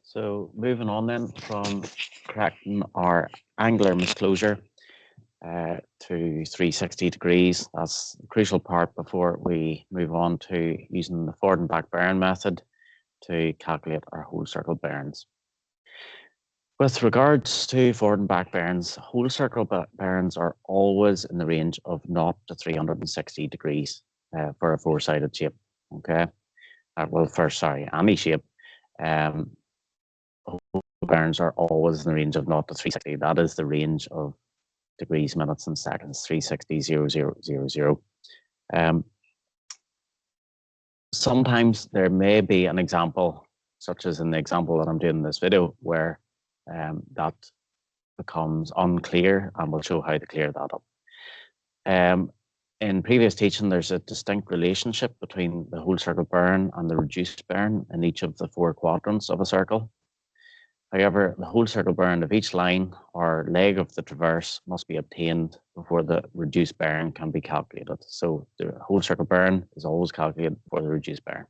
So moving on then from correcting our angular misclosure to 360 degrees. That's the crucial part before we move on to using the forward and back bearing method to calculate our whole circle bearings. With regards to forward and back bearings, whole circle bearings are always in the range of 0 to 360 degrees for a four-sided shape. Okay. Any shape. Bearings are always in the range of 0 to 360. That is the range of degrees, minutes, and seconds. 360, 0, 0, 0, 0. Sometimes there may be an example, such as in the example that I'm doing in this video, where that becomes unclear, and we'll show how to clear that up. In previous teaching, there's a distinct relationship between the whole circle bearing and the reduced bearing in each of the four quadrants of a circle. However, the whole circle bearing of each line or leg of the traverse must be obtained before the reduced bearing can be calculated. So the whole circle bearing is always calculated for the reduced bearing.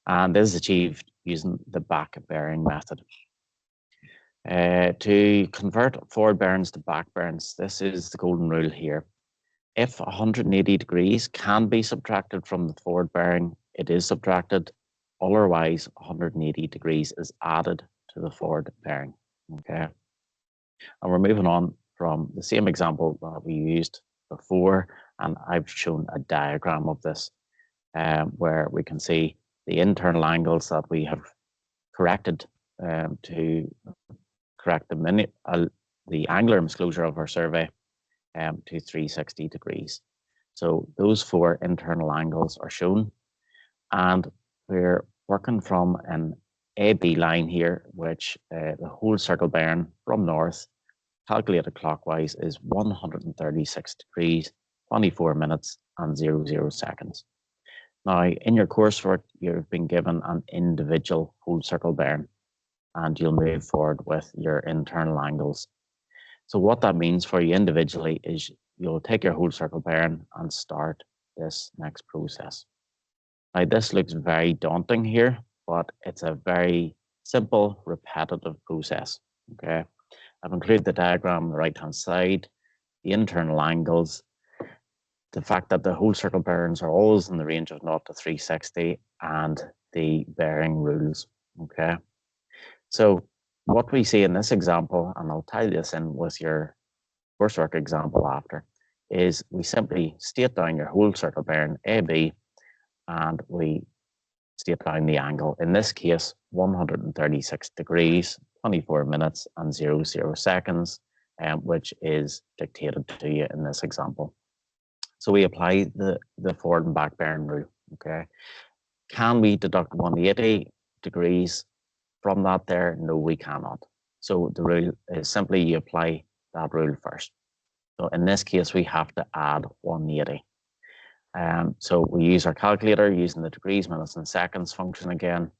And this is achieved using the back bearing method. To convert forward bearings to back bearings, this is the golden rule here. If 180 degrees can be subtracted from the forward bearing, it is subtracted. Otherwise, 180 degrees is added to the forward bearing. Okay. And we're moving on from the same example that we used before, and I've shown a diagram of this where we can see the internal angles that we have corrected to correct the angular misclosure of our survey to 360 degrees. So those four internal angles are shown, and we're working from an AB line here, which the whole circle bearing from north, calculated clockwise, is 136 degrees, 24 minutes, and 00 seconds. Now, in your coursework, you've been given an individual whole circle bearing, and you'll move forward with your internal angles. So what that means for you individually is you'll take your whole circle bearing and start this next process. Now, this looks very daunting here, but it's a very simple, repetitive process. Okay, I've included the diagram on the right-hand side, the internal angles, the fact that the whole circle bearings are always in the range of 0 to 360, and the bearing rules. Okay, so what we see in this example, and I'll tie this in with your coursework example after, is we simply state down your whole circle bearing AB, and we state down the angle. In this case, 136 degrees, 24 minutes, and 00 seconds, which is dictated to you in this example. So we apply the forward and back bearing rule. Okay, can we deduct 180 degrees from that there? No, we cannot. So the rule is simply you apply that rule first. So in this case, we have to add 180. So we use our calculator using the degrees, minutes, and seconds function again,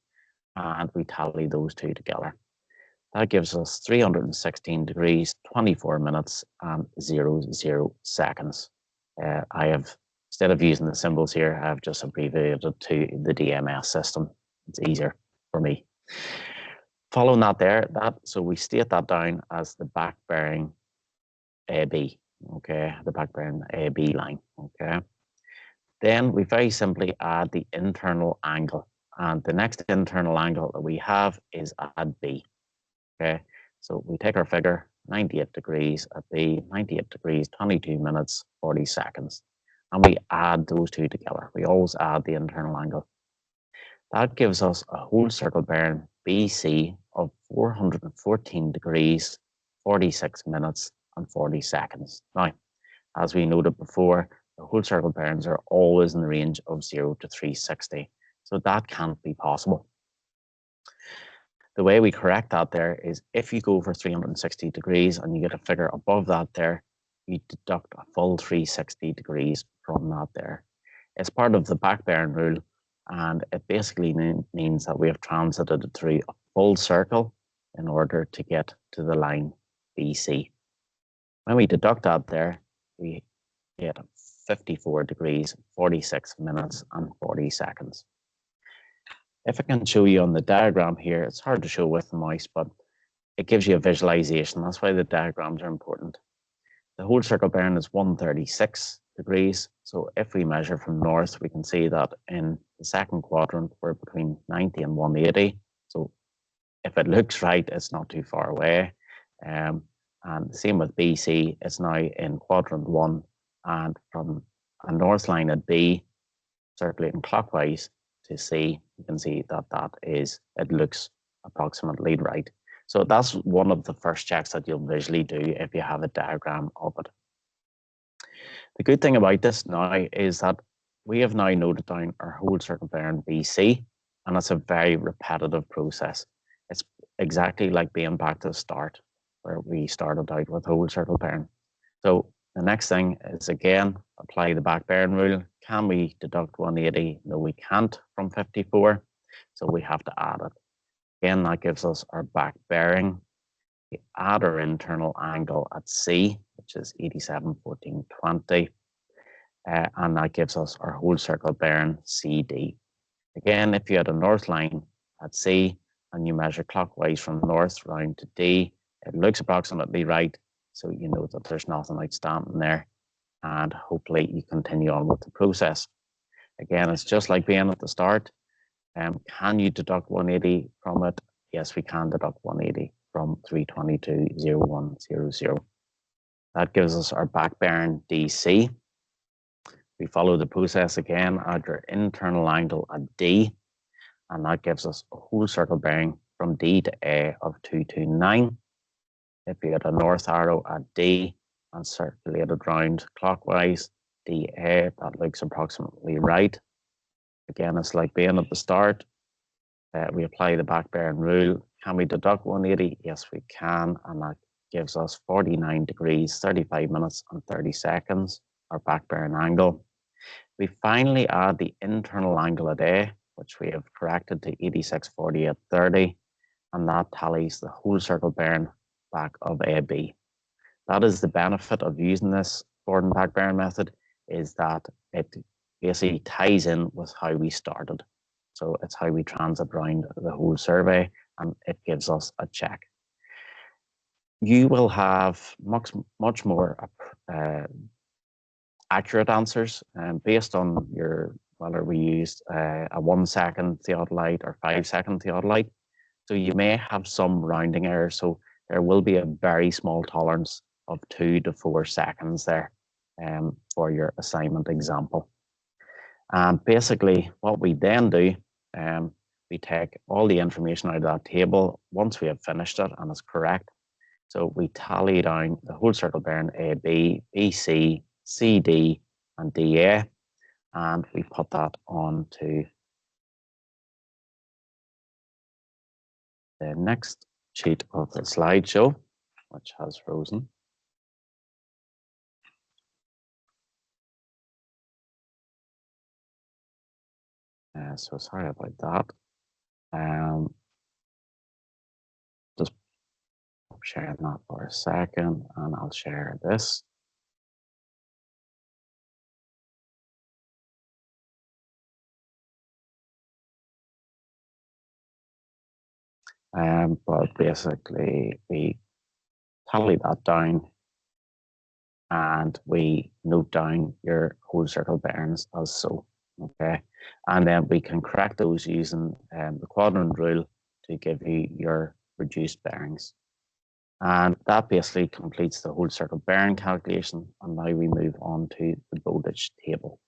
and we tally those two together. That gives us 316 degrees, 24 minutes, and 00 seconds. I have, instead of using the symbols here, I've just abbreviated to the DMS system. It's easier for me. Following that there, so we state that down as the back bearing AB, okay, the back bearing AB line, okay. Then we very simply add the internal angle, and the next internal angle that we have is at B, okay. So we take our figure, 98 degrees at B, 98 degrees, 22 minutes, 40 seconds, and we add those two together. We always add the internal angle. That gives us a whole circle bearing BC of 414 degrees, 46 minutes, and 40 seconds. Now, as we noted before, the whole circle bearings are always in the range of 0 to 360. So that can't be possible. The way we correct that there is if you go over 360 degrees and you get a figure above that there, you deduct a full 360 degrees from that there. It's part of the back bearing rule, and it basically means that we have transited through a full circle in order to get to the line BC. When we deduct that there, we get 54 degrees, 46 minutes, and 40 seconds. If I can show you on the diagram here, it's hard to show with the mouse, but it gives you a visualization. That's why the diagrams are important. The whole circle bearing is 136 degrees. So if we measure from north, we can see that in the second quadrant, we're between 90 and 180. So if it looks right, it's not too far away. And the same with BC, it's now in quadrant 1, and from a north line at B, circulating clockwise to C, you can see that it looks approximately right. So that's one of the first checks that you'll visually do if you have a diagram of it. The good thing about this now is that we have now noted down our whole circle bearing BC, and it's a very repetitive process. It's exactly like being back to the start where we started out with whole circle bearing. So the next thing is, again, apply the back bearing rule. Can we deduct 180? No, we can't from 54. So we have to add it. Again, that gives us our back bearing. We add our internal angle at C, which is 87/14/20. And that gives us our whole circle bearing CD. Again, if you had a north line at C and you measure clockwise from north round to D, it looks approximately right. So you know that there's nothing outstanding there. And hopefully you continue on with the process. Again, it's just like being at the start. Can you deduct 180 from it? Yes, we can deduct 180 from 322.0100. That gives us our back bearing DC. We follow the process again, add your internal angle at D, and that gives us a whole circle bearing from D to A of 229. If you had a north arrow at D and circulated round clockwise, DA, that looks approximately right. Again, it's like being at the start. We apply the back bearing rule. Can we deduct 180? Yes, we can, and that gives us 49 degrees, 35 minutes and 30 seconds, our back bearing angle. We finally add the internal angle at A, which we have corrected to 86/48/30, and that tallies the whole circle bearing back of AB. That is the benefit of using this forward and back bearing method, is that it basically ties in with how we started. So it's how we transit around the whole survey, and it gives us a check. You will have much more accurate answers based on whether we used a 1 second theodolite or 5 second theodolite. So you may have some rounding error. So there will be a very small tolerance of 2 to 4 seconds there for your assignment example. And basically what we then do, we take all the information out of that table once we have finished it and it's correct. So we tally down the whole circle bearing AB, BC, CD, and DA, and we put that onto the next sheet of the slideshow, which has frozen. So sorry about that. Just sharing that for a second, and I'll share this. But basically, we tally that down, and we note down your whole circle bearings as so. Okay, and then we can correct those using the quadrant rule to give you your reduced bearings. And that basically completes the whole circle bearing calculation. And now we move on to the Bowditch table.